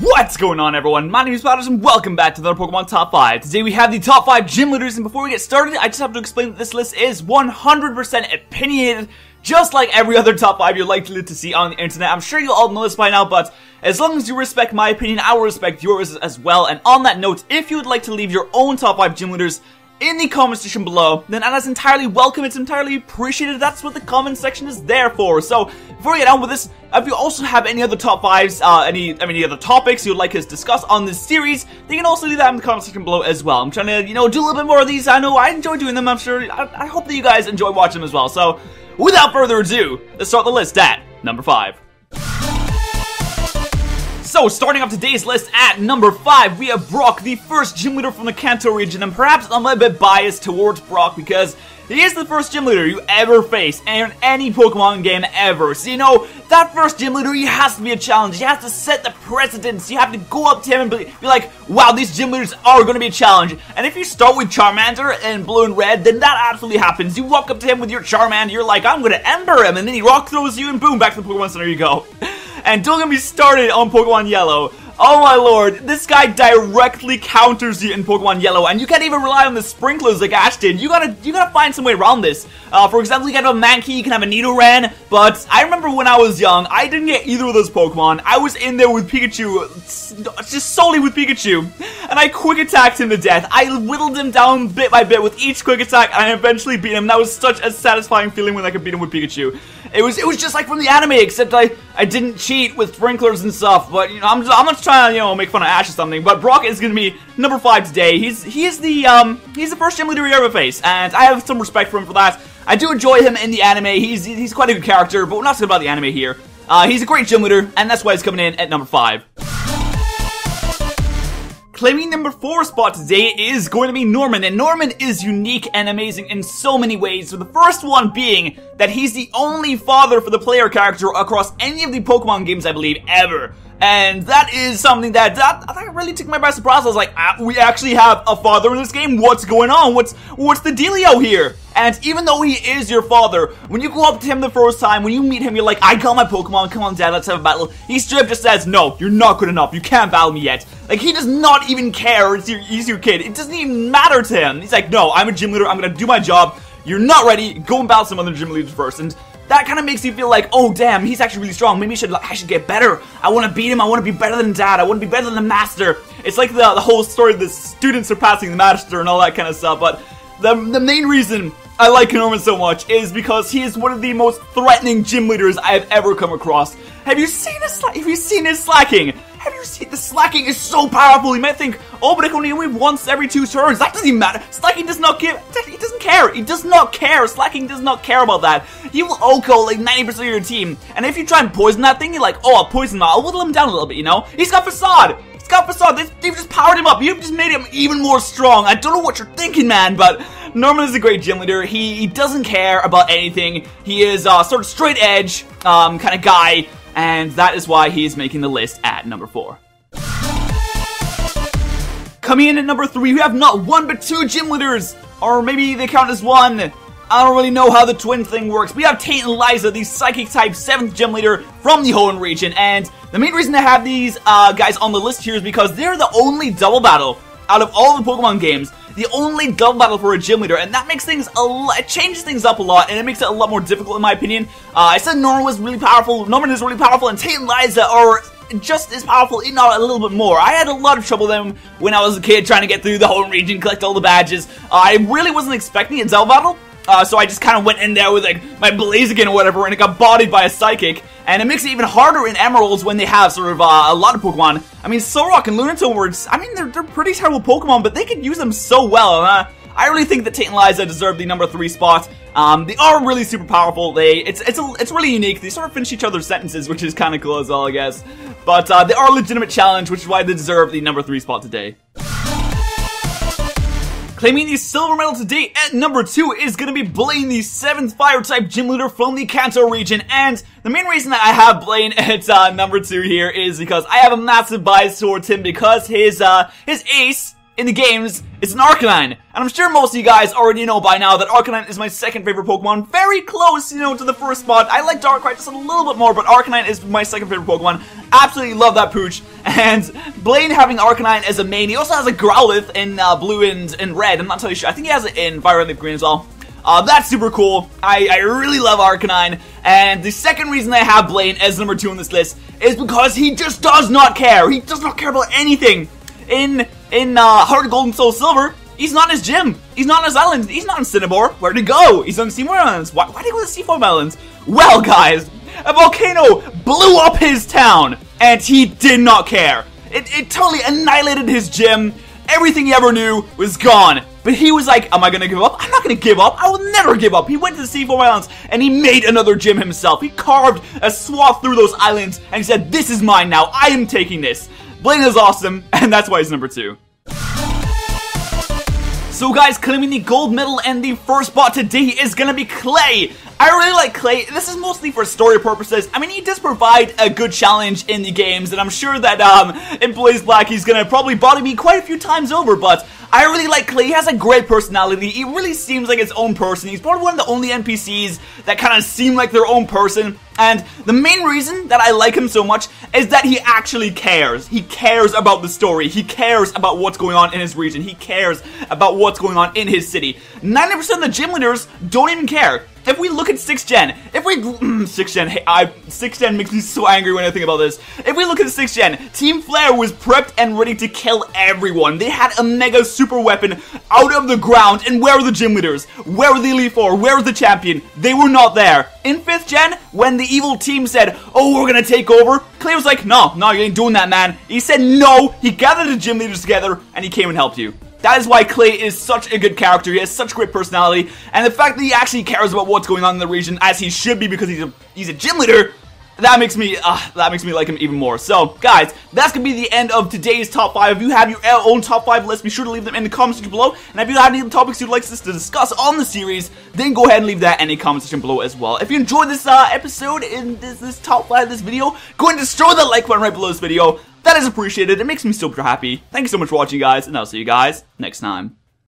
What's going on, everyone? My name is Potters and welcome back to another Pokemon Top 5. Today we have the Top 5 Gym Leaders, and before we get started, I just have to explain that this list is 100% opinionated, just like every other Top 5 you're likely to see on the internet. I'm sure you all know this by now, but as long as you respect my opinion, I will respect yours as well. And on that note, if you would like to leave your own Top 5 Gym Leaders in the comment section below, then that is entirely welcome. It's entirely appreciated. That's what the comment section is there for. So before we get on with this, if you also have any other top 5s, any other topics you would like us to discuss on this series, then you can also leave that in the comment section below as well. I'm trying to, do a little bit more of these. I know I enjoy doing them. I'm sure, I hope that you guys enjoy watching them as well. So without further ado, let's start the list at number 5. So, starting off today's list at number 5, we have Brock, the first gym leader from the Kanto region, and perhaps I'm a bit biased towards Brock because he is the first gym leader you ever face in any Pokemon game ever. So, that first gym leader, he has to be a challenge. He has to set the precedence. You have to go up to him and be like, wow, these gym leaders are going to be a challenge. And if you start with Charmander in blue and red, then that absolutely happens. You walk up to him with your Charmander, you're like, I'm going to Ember him, and then he rock throws you, and boom, back to the Pokemon Center you go. And don't get me started on Pokemon Yellow. Oh my lord, this guy directly counters you in Pokemon Yellow, and you can't even rely on the sprinklers like Ash did. You gotta find some way around this. For example, you can have a Mankey, you can have a Nidoran, but I remember when I was young, I didn't get either of those Pokemon. I was in there with Pikachu, just solely with Pikachu, and I quick attacked him to death. I whittled him down bit by bit with each quick attack, and I eventually beat him. That was such a satisfying feeling when I could beat him with Pikachu. It was just like from the anime, except I didn't cheat with sprinklers and stuff, but I'm not trying to, make fun of Ash or something. But Brock is gonna be number 5 today. He's the first gym leader you ever face, and I have some respect for him for that. I do enjoy him in the anime. He's quite a good character, but we're not talking about the anime here. He's a great gym leader, and that's why he's coming in at number 5. Claiming number 4 spot today is going to be Norman, and Norman is unique and amazing in so many ways. So the first one being that he's the only father for the player character across any of the Pokemon games, I believe, ever. And that is something that really took me by surprise. I was like, we actually have a father in this game? What's going on? What's the dealio here? And even though he is your father, when you go up to him the first time, when you meet him, you're like, I got my Pokemon, come on dad, let's have a battle. He straight up just says, no, you're not good enough, you can't battle me yet. Like, he does not even care, he's your kid, it doesn't even matter to him. He's like, no, I'm a gym leader, I'm gonna do my job, you're not ready, go and battle some other gym leaders first. And that kind of makes you feel like, oh damn, he's actually really strong, maybe I should get better. I want to beat him, I want to be better than dad, I want to be better than the master. It's like the whole story of the student surpassing the master and all that kind of stuff, but the main reason I like Norman so much is because he is one of the most threatening gym leaders I have ever come across. Have you seen his slacking? Have you seen the slacking is so powerful? You might think, oh, but it can only move once every 2 turns. That doesn't even matter. Slacking does not give. He doesn't care. He does not care. Slacking does not care about that. He will OHKO like 90% of your team. And if you try and poison that thing, you're like, oh, I'll poison him. I'll whittle him down a little bit. He's got Facade. He's got Facade. They've just powered him up. You've just made him even more strong. I don't know what you're thinking, man, but Norman is a great gym leader. He doesn't care about anything. He is sort of straight edge kind of guy. And that is why he is making the list at number 4. Coming in at number 3, we have not 1 but 2 gym leaders. Or maybe they count as 1. I don't really know how the twin thing works. We have Tate and Liza, the Psychic type 7th gym leader from the Hoenn region. And the main reason I have these guys on the list here is because they're the only double battle out of all the Pokemon games. The only double battle for a gym leader, and that makes things it changes things up a lot, and it makes it a lot more difficult in my opinion. I said Norman is really powerful, and Tate and Liza are just as powerful, if not a little bit more. I had a lot of trouble with them when I was a kid trying to get through the whole region, collect all the badges. I really wasn't expecting a double battle. So I just kind of went in there with like my Blaziken or whatever, and it got bodied by a Psychic. And it makes it even harder in Emeralds when they have sort of a lot of Pokemon. I mean, Solrock and Lunatone words, I mean, they're pretty terrible Pokemon, but they could use them so well. I really think that Tate and Liza deserve the number 3 spot. They are really super powerful. It's really unique. They sort of finish each other's sentences, which is kind of cool as well, I guess. But they are a legitimate challenge, which is why they deserve the number 3 spot today. Claiming the silver medal today at number 2 is going to be Blaine, the 7th Fire-type gym leader from the Kanto region. And the main reason that I have Blaine at number 2 here is because I have a massive bias towards him because his ace in the games, it's an Arcanine. And I'm sure most of you guys already know by now that Arcanine is my second favorite Pokemon. Very close, you know, to the first spot. I like Darkrai just a little bit more, but Arcanine is my second favorite Pokemon. Absolutely love that pooch. And Blaine having Arcanine as a main, he also has a Growlithe in blue and red. I'm not totally sure. I think he has it in Fire and Leaf Green as well. That's super cool. I really love Arcanine. And the second reason I have Blaine as number 2 on this list is because he just does not care. He does not care about anything. In Heart Gold and Soul Silver, he's not in his gym. He's not on his island. He's not in Cinnabore. Where'd he go? He's on Seymour Islands. Why did he go to Seafoam Islands? Well, guys, a volcano blew up his town, and he did not care. It totally annihilated his gym. Everything he ever knew was gone. But he was like, am I gonna give up? I'm not gonna give up. I will never give up. He went to the Seafoam Islands, and he made another gym himself. He carved a swath through those islands, and he said, this is mine now. I am taking this. Blaine is awesome, and that's why he's number 2. So guys, claiming the gold medal and the first spot today is gonna be Clay. I really like Clay. This is mostly for story purposes. I mean, he does provide a good challenge in the games, and I'm sure that in Blaze Black he's gonna probably body me quite a few times over, but I really like Clay. He has a great personality. He really seems like his own person. He's probably one of the only NPCs that kind of seem like their own person. And the main reason that I like him so much is that he actually cares. He cares about the story. He cares about what's going on in his region. He cares about what's going on in his city. 90% of the gym leaders don't even care. If we look at 6th Gen, 6th Gen makes me so angry when I think about this. If we look at 6th Gen, Team Flare was prepped and ready to kill everyone. They had a mega super weapon out of the ground, and where were the gym leaders? Where were the Elite Four? Where was the champion? They were not there. In 5th Gen, when the evil team said, oh, we're gonna take over, Clay was like, no, you ain't doing that, man. He said no, he gathered the gym leaders together, and he came and helped you. That is why Clay is such a good character. He has such great personality, and the fact that he actually cares about what's going on in the region, as he should be because he's a gym leader, that makes me like him even more. So, guys, that's gonna be the end of today's top 5. If you have your own top 5 list, be sure to leave them in the comment section below. And if you have any other topics you'd like us to discuss on the series, then go ahead and leave that in the comment section below as well. If you enjoyed this episode in this top 5 of this video, go ahead and destroy that like button right below this video. That is appreciated. It makes me super happy. Thank you so much for watching, guys, and I'll see you guys next time.